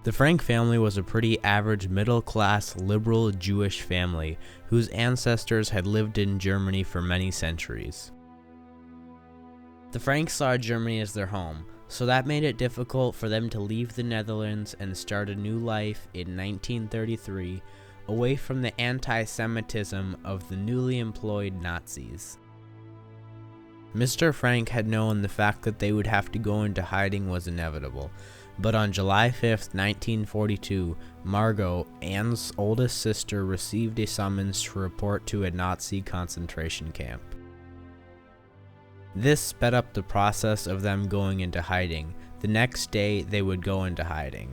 The Frank family was a pretty average middle-class liberal Jewish family whose ancestors had lived in Germany for many centuries. The Franks saw Germany as their home, so that made it difficult for them to leave the Netherlands and start a new life in 1933 away from the anti-Semitism of the newly employed Nazis. Mr. Frank had known the fact that they would have to go into hiding was inevitable, but on July 5, 1942, Margot, Anne's oldest sister, received a summons to report to a Nazi concentration camp. This sped up the process of them going into hiding. The next day, they would go into hiding.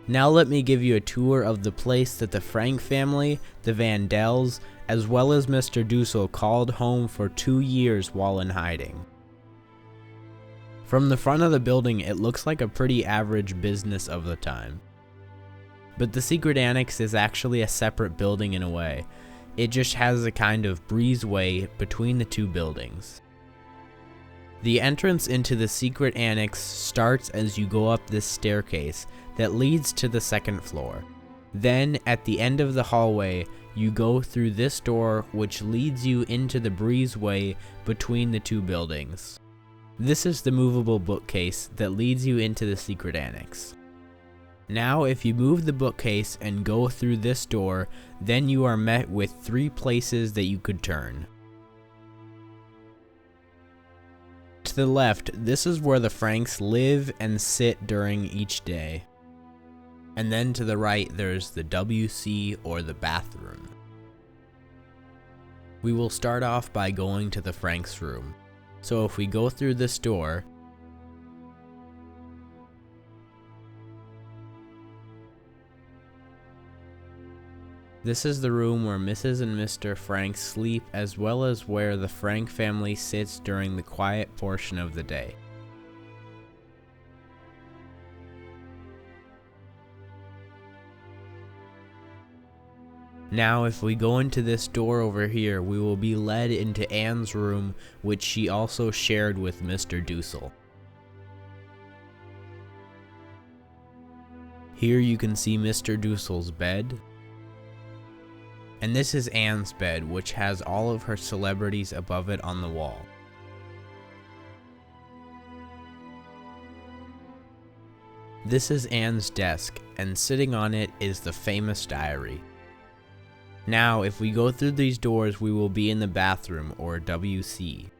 Now let me give you a tour of the place that the Frank family, the Vandals, as well as Mr. Dussel called home for 2 years while in hiding. From the front of the building, it looks like a pretty average business of the time. But the secret annex is actually a separate building in a way. It just has a kind of breezeway between the two buildings. The entrance into the secret annex starts as you go up this staircase that leads to the second floor. Then, at the end of the hallway, you go through this door which leads you into the breezeway between the two buildings. This is the movable bookcase that leads you into the secret annex. Now, if you move the bookcase and go through this door, then you are met with 3 places that you could turn. To the left, this is where the Franks live and sit during each day. And then to the right, there's the WC or the bathroom. We will start off by going to the Franks' room. So if we go through this door, this is the room where Mrs. and Mr. Frank sleep, as well as where the Frank family sits during the quiet portion of the day. Now, if we go into this door over here, we will be led into Anne's room, which she also shared with Mr. Dussel. Here you can see Mr. Dussel's bed. And this is Anne's bed, which has all of her celebrities above it on the wall. This is Anne's desk, and sitting on it is the famous diary. Now, if we go through these doors, we will be in the bathroom, or WC.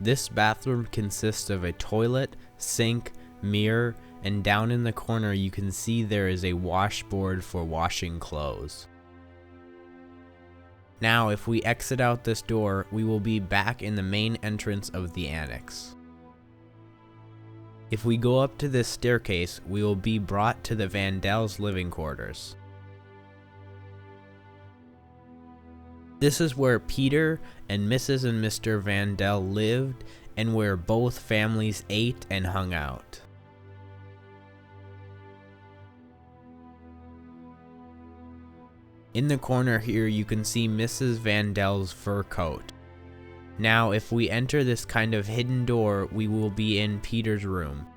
This bathroom consists of a toilet, sink, mirror, and down in the corner you can see there is a washboard for washing clothes. Now, if we exit out this door, we will be back in the main entrance of the annex. If we go up to this staircase, we will be brought to the Vandals' living quarters. This is where Peter and Mrs. and Mr. Vandal lived, and where both families ate and hung out. In the corner here, you can see Mrs. Vandal's fur coat. Now, if we enter this kind of hidden door, we will be in Peter's room,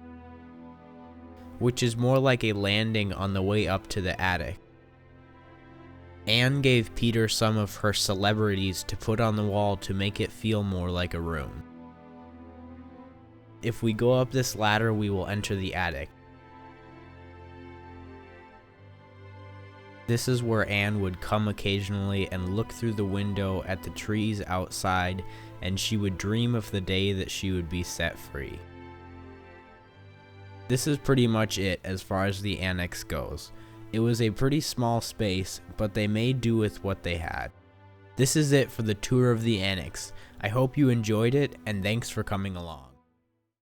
which is more like a landing on the way up to the attic. Anne gave Peter some of her celebrities to put on the wall to make it feel more like a room. If we go up this ladder, we will enter the attic. This is where Anne would come occasionally and look through the window at the trees outside, and she would dream of the day that she would be set free. This is pretty much it as far as the annex goes. It was a pretty small space, but they made do with what they had. This is it for the tour of the annex. I hope you enjoyed it, and thanks for coming along.